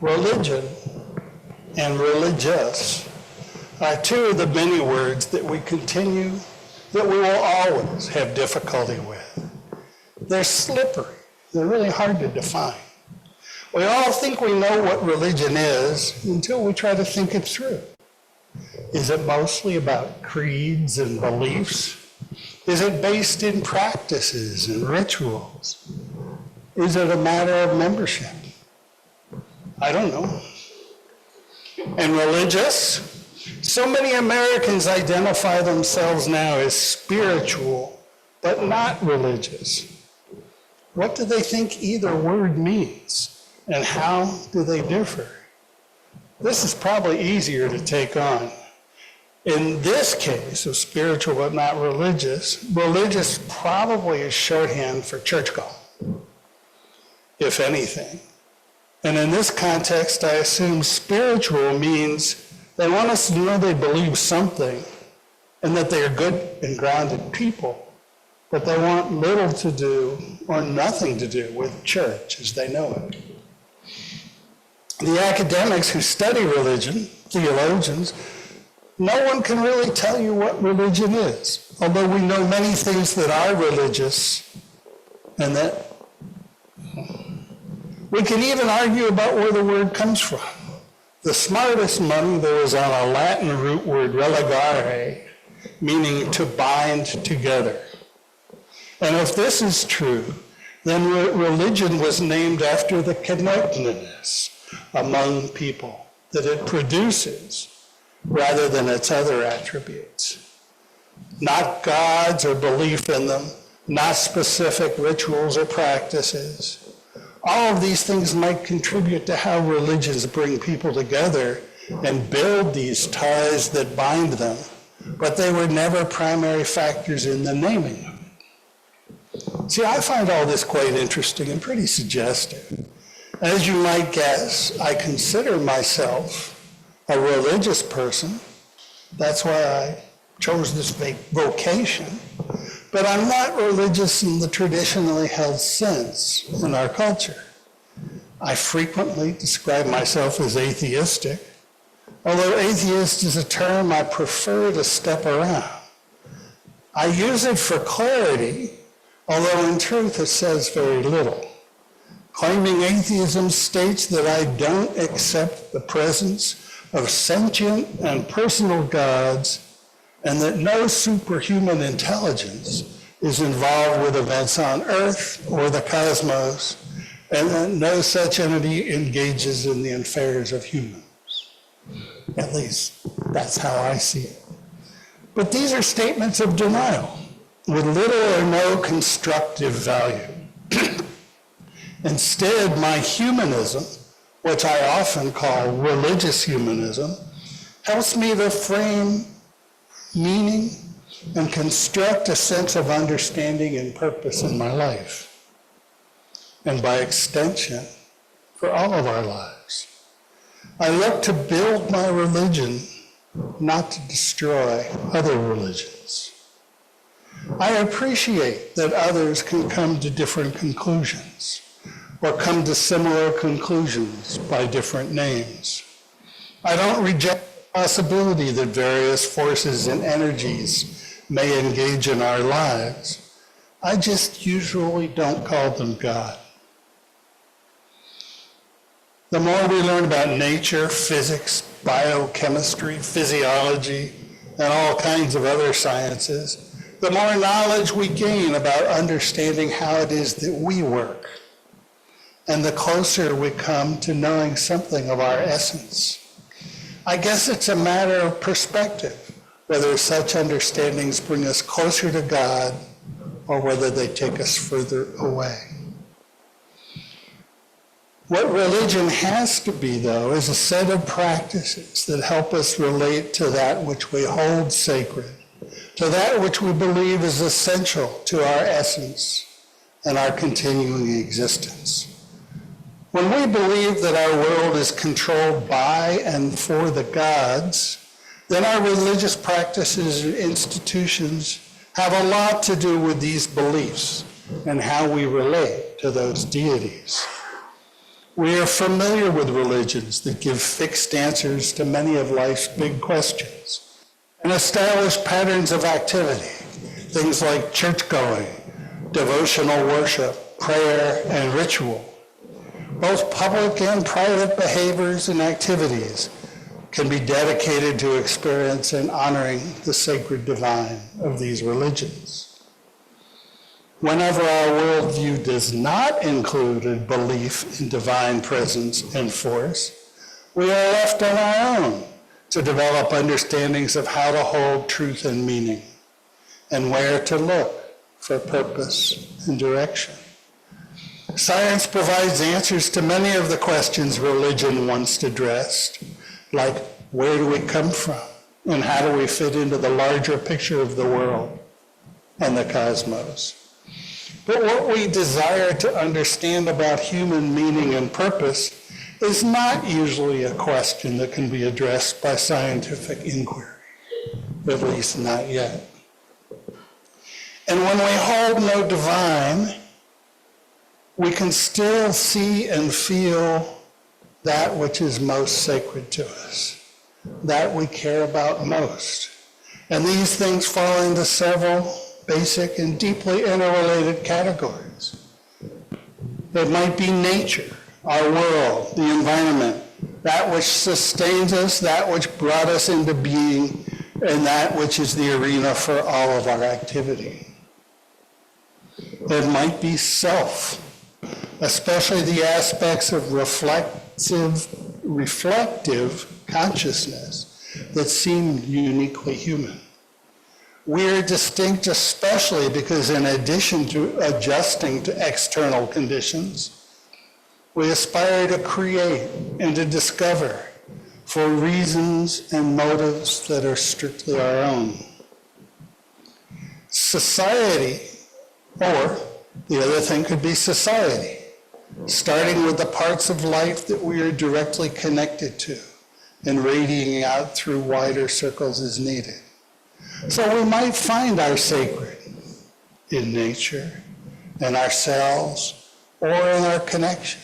Religion and religious are two of the many words that we will always have difficulty with. They're slippery. They're really hard to define. We all think we know what religion is until we try to think it through. Is it mostly about creeds and beliefs? Is it based in practices and rituals? Is it a matter of membership? I don't know. And religious? So many Americans identify themselves now as spiritual, but not religious. What do they think either word means, and how do they differ? This is probably easier to take on. In this case of spiritual but not religious, religious probably is shorthand for churchgoing, if anything. And in this context, I assume spiritual means they want us to know they believe something and that they are good and grounded people, but they want little to do or nothing to do with church as they know it. The academics who study religion, theologians, no one can really tell you what religion is, although we know many things that are religious and that we can even argue about where the word comes from. The smartest among those on a Latin root word, religare, meaning to bind together. And if this is true, then religion was named after the connectedness among people that it produces rather than its other attributes. Not gods or belief in them, not specific rituals or practices. All of these things might contribute to how religions bring people together and build these ties that bind them, but they were never primary factors in the naming of it. See, I find all this quite interesting and pretty suggestive. As you might guess, I consider myself a religious person. That's why I chose this vocation. But I'm not religious in the traditionally held sense in our culture. I frequently describe myself as atheistic, although atheist is a term I prefer to step around. I use it for clarity, although in truth it says very little. Claiming atheism states that I don't accept the presence of sentient and personal gods, and that no superhuman intelligence is involved with events on Earth or the cosmos, and that no such entity engages in the affairs of humans. At least, that's how I see it. But these are statements of denial, with little or no constructive value. Instead, my humanism, which I often call religious humanism, helps me to frame meaning and construct a sense of understanding and purpose in my life, and by extension, for all of our lives. I look to build my religion, not to destroy other religions. I appreciate that others can come to different conclusions, or come to similar conclusions by different names. I don't reject the possibility that various forces and energies may engage in our lives. I just usually don't call them God. The more we learn about nature, physics, biochemistry, physiology, and all kinds of other sciences, the more knowledge we gain about understanding how it is that we work, and the closer we come to knowing something of our essence. I guess it's a matter of perspective, whether such understandings bring us closer to God or whether they take us further away. What religion has to be, though, is a set of practices that help us relate to that which we hold sacred, to that which we believe is essential to our essence and our continuing existence. When we believe that our world is controlled by and for the gods, then our religious practices and institutions have a lot to do with these beliefs and how we relate to those deities. We are familiar with religions that give fixed answers to many of life's big questions and establish patterns of activity, things like church-going, devotional worship, prayer, and ritual. Both public and private behaviors and activities can be dedicated to experience and honoring the sacred divine of these religions. Whenever our worldview does not include a belief in divine presence and force, we are left on our own to develop understandings of how to hold truth and meaning and where to look for purpose and direction. Science provides answers to many of the questions religion once addressed, like where do we come from and how do we fit into the larger picture of the world and the cosmos. But what we desire to understand about human meaning and purpose is not usually a question that can be addressed by scientific inquiry, at least not yet. And when we hold no divine, we can still see and feel that which is most sacred to us, that we care about most. And these things fall into several basic and deeply interrelated categories. It might be nature, our world, the environment, that which sustains us, that which brought us into being, and that which is the arena for all of our activity. It might be self, especially the aspects of reflective consciousness that seem uniquely human. We are distinct especially because in addition to adjusting to external conditions, we aspire to create and to discover for reasons and motives that are strictly our own. Society, or the other thing could be society, starting with the parts of life that we are directly connected to and radiating out through wider circles as needed. So we might find our sacred in nature, in ourselves, or in our connections.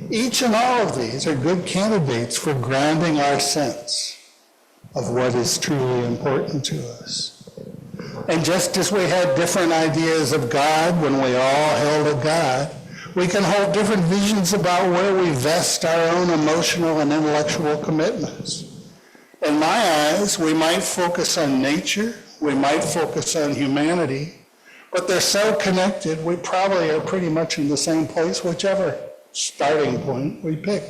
Each and all of these are good candidates for grounding our sense of what is truly important to us. And just as we had different ideas of God when we all held a God, we can hold different visions about where we vest our own emotional and intellectual commitments. In my eyes, we might focus on nature, we might focus on humanity, but they're so connected, we probably are pretty much in the same place, whichever starting point we pick.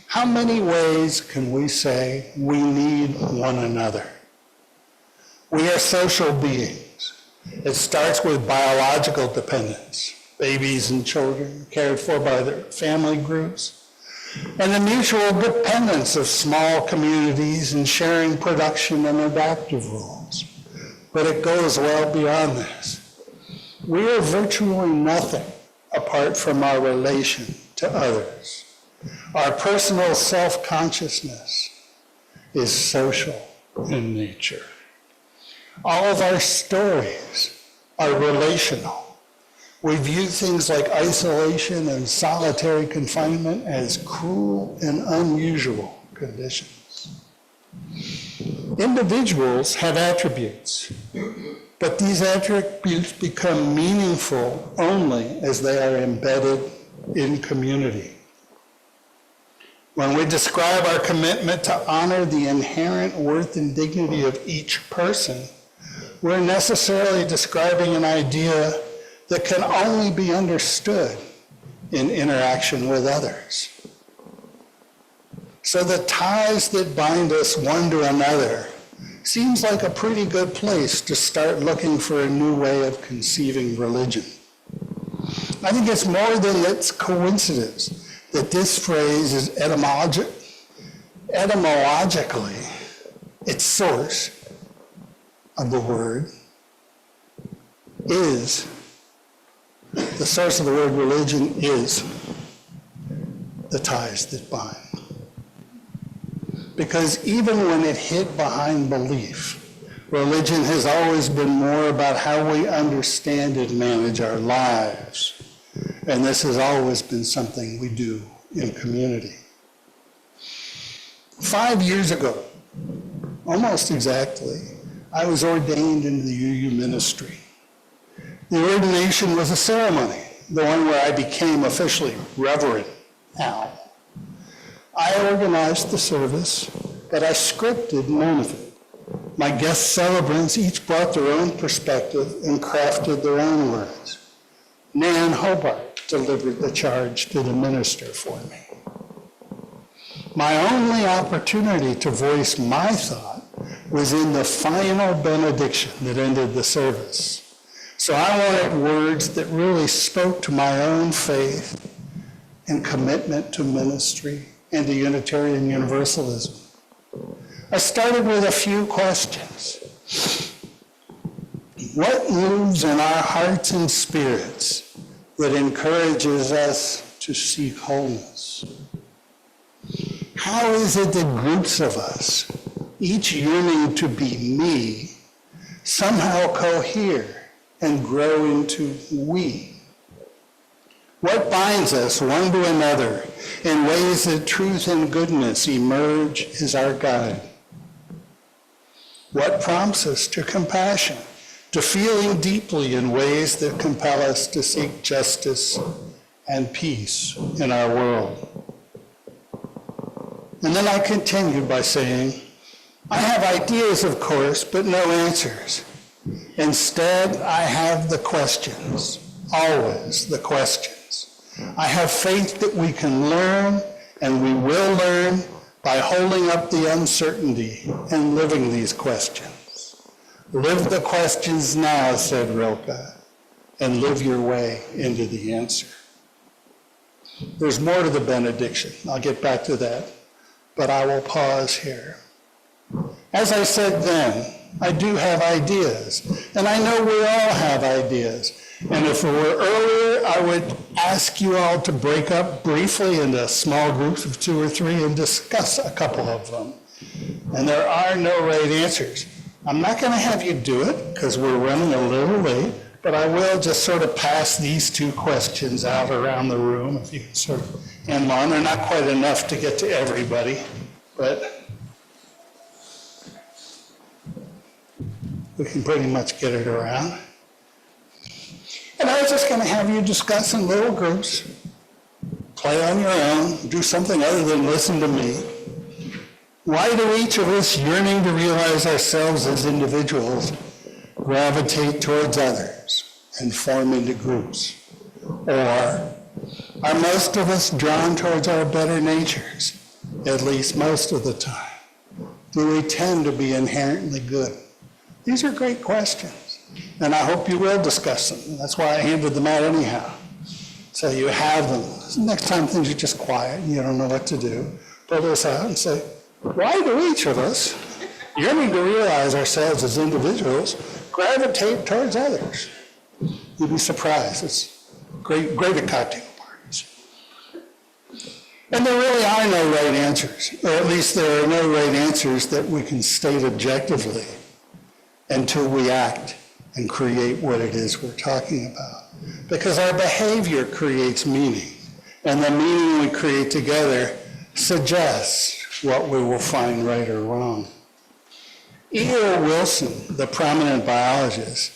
How many ways can we say we need one another? We are social beings. It starts with biological dependence, babies and children cared for by their family groups, and the mutual dependence of small communities and sharing production and adaptive roles. But it goes well beyond this. We are virtually nothing apart from our relation to others. Our personal self-consciousness is social in nature. All of our stories are relational. We view things like isolation and solitary confinement as cruel and unusual conditions. Individuals have attributes, but these attributes become meaningful only as they are embedded in community. When we describe our commitment to honor the inherent worth and dignity of each person, we're necessarily describing an idea that can only be understood in interaction with others. So the ties that bind us one to another seems like a pretty good place to start looking for a new way of conceiving religion. I think it's more than it's coincidence that this phrase is etymologically, its source of the word is, the source of the word religion is the ties that bind. Because even when it hid behind belief, Religion has always been more about how we understand and manage our lives. And this has always been something we do in community. 5 years ago, almost exactly, I was ordained into the UU ministry. The ordination was a ceremony, the one where I became officially Reverend Al. I organized the service, but I scripted none of it. My guest celebrants each brought their own perspective and crafted their own words. Nan Hobart delivered the charge to the minister for me. My only opportunity to voice my thought was in the final benediction that ended the service. So I wanted words that really spoke to my own faith and commitment to ministry and to Unitarian Universalism. I started with a few questions. What moves in our hearts and spirits that encourages us to seek wholeness? How is it that groups of us, each yearning to be me, somehow cohere and grow into we? What binds us one to another in ways that truth and goodness emerge as our guide? What prompts us to compassion, to feeling deeply in ways that compel us to seek justice and peace in our world? And then I continued by saying, I have ideas, of course, but no answers. Instead, I have the questions, always the questions. I have faith that we can learn, and we will learn, by holding up the uncertainty and living these questions. Live the questions now, said Rilke, and live your way into the answer. There's more to the benediction. I'll get back to that, but I will pause here. As I said then, I do have ideas, and I know we all have ideas. And if it were earlier, I would ask you all to break up briefly into small groups of 2 or 3 and discuss a couple of them. And there are no right answers. I'm not going to have you do it because we're running a little late, but I will just sort of pass these 2 questions out around the room if you can sort of handle on. They're not quite enough to get to everybody, but we can pretty much get it around. And I was just going to have you discuss in little groups, play on your own, do something other than listen to me. Why do each of us, yearning to realize ourselves as individuals, gravitate towards others and form into groups? Or are most of us drawn towards our better natures, at least most of the time? Do we tend to be inherently good? These are great questions. And I hope you will discuss them. That's why I handed them out anyhow. So you have them. Next time things are just quiet and you don't know what to do, pull this out and say, why do each of us, yearning to realize ourselves as individuals, gravitate towards others? You'd be surprised. It's great at cocktail parties. And there really are no right answers, or at least there are no right answers that we can state objectively until we act and create what it is we're talking about. Because our behavior creates meaning, and the meaning we create together suggests what we will find right or wrong. E.O. Wilson, the prominent biologist,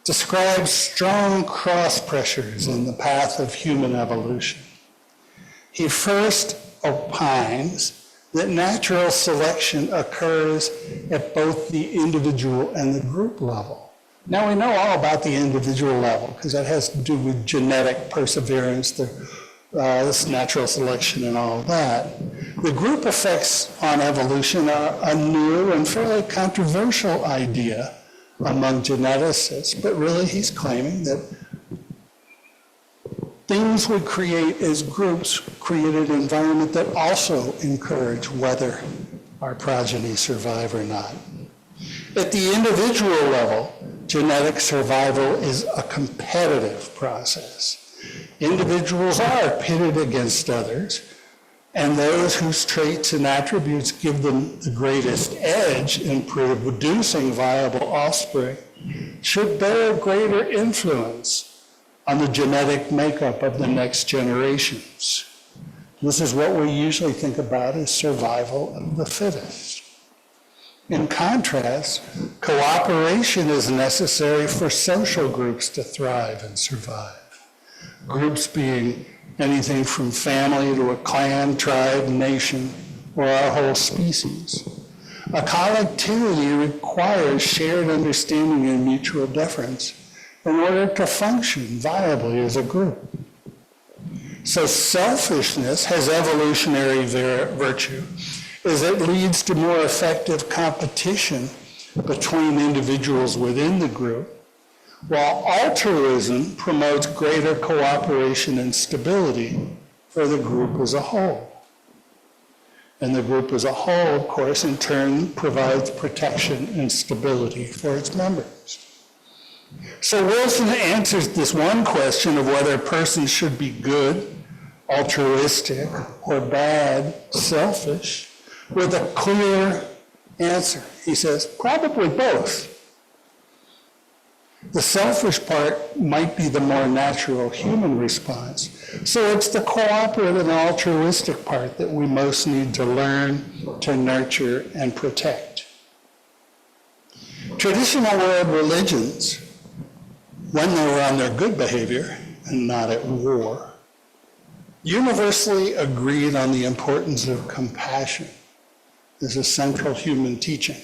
describes strong cross pressures in the path of human evolution. He first opines that natural selection occurs at both the individual and the group level. Now, we know all about the individual level because that has to do with genetic perseverance, this natural selection and all of that. The group effects on evolution are a new and fairly controversial idea among geneticists, but really he's claiming that things we create as groups create an environment that also encourage whether our progeny survive or not. At the individual level, genetic survival is a competitive process. Individuals are pitted against others, and those whose traits and attributes give them the greatest edge in producing viable offspring should bear greater influence on the genetic makeup of the next generations. This is what we usually think about as survival of the fittest. In contrast, cooperation is necessary for social groups to thrive and survive. Groups being anything from family to a clan, tribe, nation, or our whole species. A collectivity requires shared understanding and mutual deference in order to function viably as a group. So selfishness has evolutionary virtue, as it leads to more effective competition between individuals within the group, while altruism promotes greater cooperation and stability for the group as a whole. And the group as a whole, of course, in turn provides protection and stability for its members. So Wilson answers this one question of whether a person should be good, altruistic, or bad, selfish, with a clear answer. He says, probably both. The selfish part might be the more natural human response. So it's the cooperative and altruistic part that we most need to learn, to nurture, and protect. Traditional world religions, when they were on their good behavior and not at war, universally agreed on the importance of compassion as a central human teaching.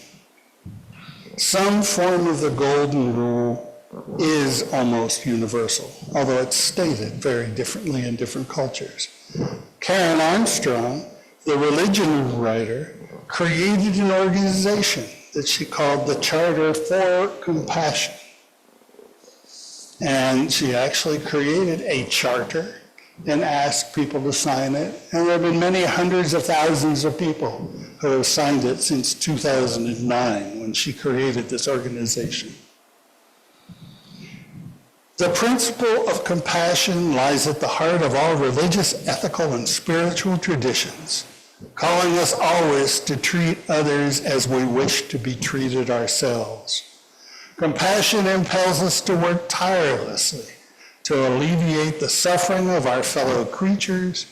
Some form of the golden rule is almost universal, although it's stated very differently in different cultures. Karen Armstrong, the religion writer, created an organization that she called the Charter for Compassion. And she actually created a charter and asked people to sign it. And there have been many hundreds of thousands of people who have signed it since 2009 when she created this organization. The principle of compassion lies at the heart of all religious, ethical, and spiritual traditions, calling us always to treat others as we wish to be treated ourselves. Compassion impels us to work tirelessly to alleviate the suffering of our fellow creatures,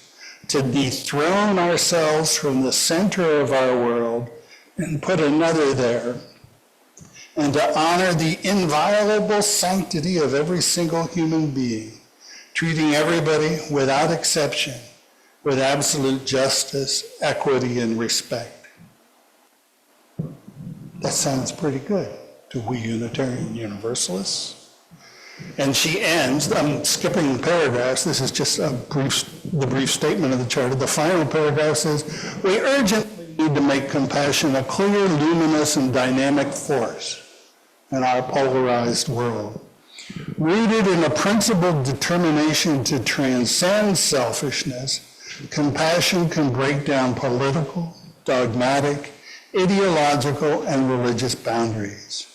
to dethrone ourselves from the center of our world and put another there, and to honor the inviolable sanctity of every single human being, treating everybody without exception with absolute justice, equity, and respect. That sounds pretty good to we Unitarian Universalists. And she ends, I'm skipping paragraphs, this is just the brief statement of the charter. The final paragraph says, we urgently need to make compassion a clear, luminous, and dynamic force in our polarized world. Rooted in a principled determination to transcend selfishness, compassion can break down political, dogmatic, ideological, and religious boundaries.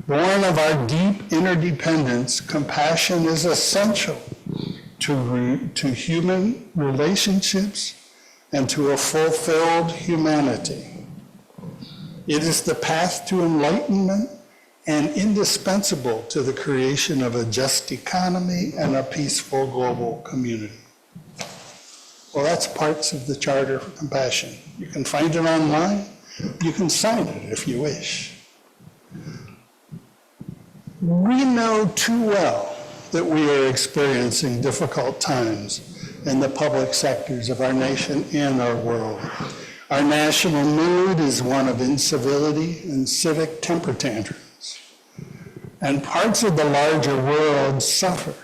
Born of our deep interdependence, compassion is essential to human relationships and to a fulfilled humanity. It is the path to enlightenment and indispensable to the creation of a just economy and a peaceful global community. Well, that's parts of the Charter for Compassion. You can find it online. You can sign it if you wish. We know too well that we are experiencing difficult times in the public sectors of our nation and our world. Our national mood is one of incivility and civic temper tantrums. And parts of the larger world suffer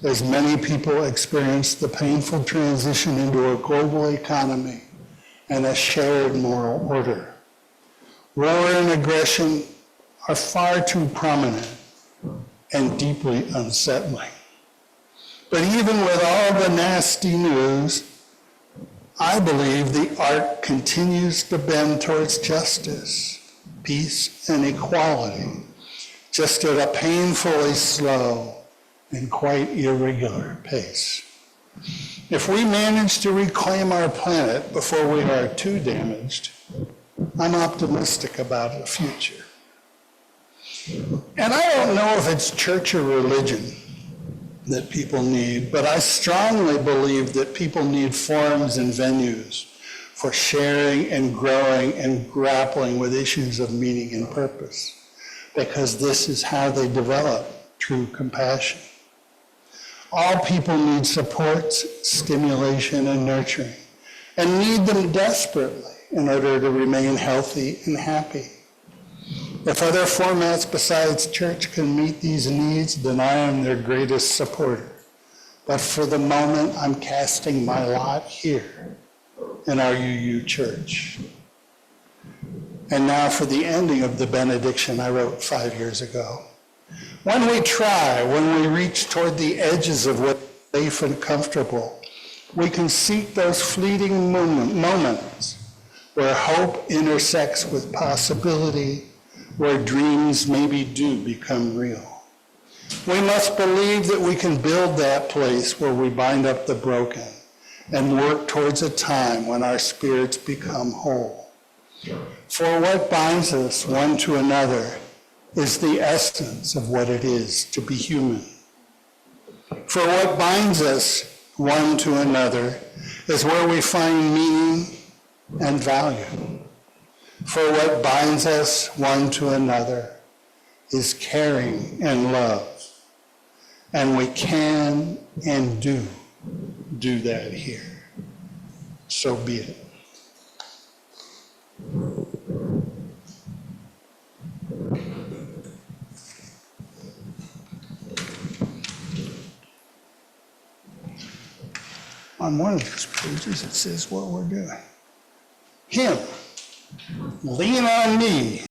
as many people experience the painful transition into a global economy and a shared moral order. War and aggression are far too prominent and deeply unsettling. But even with all the nasty news, I believe the arc continues to bend towards justice, peace, and equality, just at a painfully slow and quite irregular pace. If we manage to reclaim our planet before we are too damaged, I'm optimistic about the future. And I don't know if it's church or religion that people need, but I strongly believe that people need forums and venues for sharing and growing and grappling with issues of meaning and purpose, because this is how they develop true compassion. All people need support, stimulation, and nurturing, and need them desperately in order to remain healthy and happy. If other formats besides church can meet these needs, then I am their greatest supporter. But for the moment, I'm casting my lot here in our UU church. And now for the ending of the benediction I wrote 5 years ago. When we try, when we reach toward the edges of what's safe and comfortable, we can seek those fleeting moments where hope intersects with possibility, where dreams maybe do become real. We must believe that we can build that place where we bind up the broken and work towards a time when our spirits become whole. For what binds us one to another is the essence of what it is to be human. For what binds us one to another is where we find meaning and value. For what binds us one to another is caring and love. And we can and do that here. So be it. On one of these pages, it says what we're doing. Him, lean on me,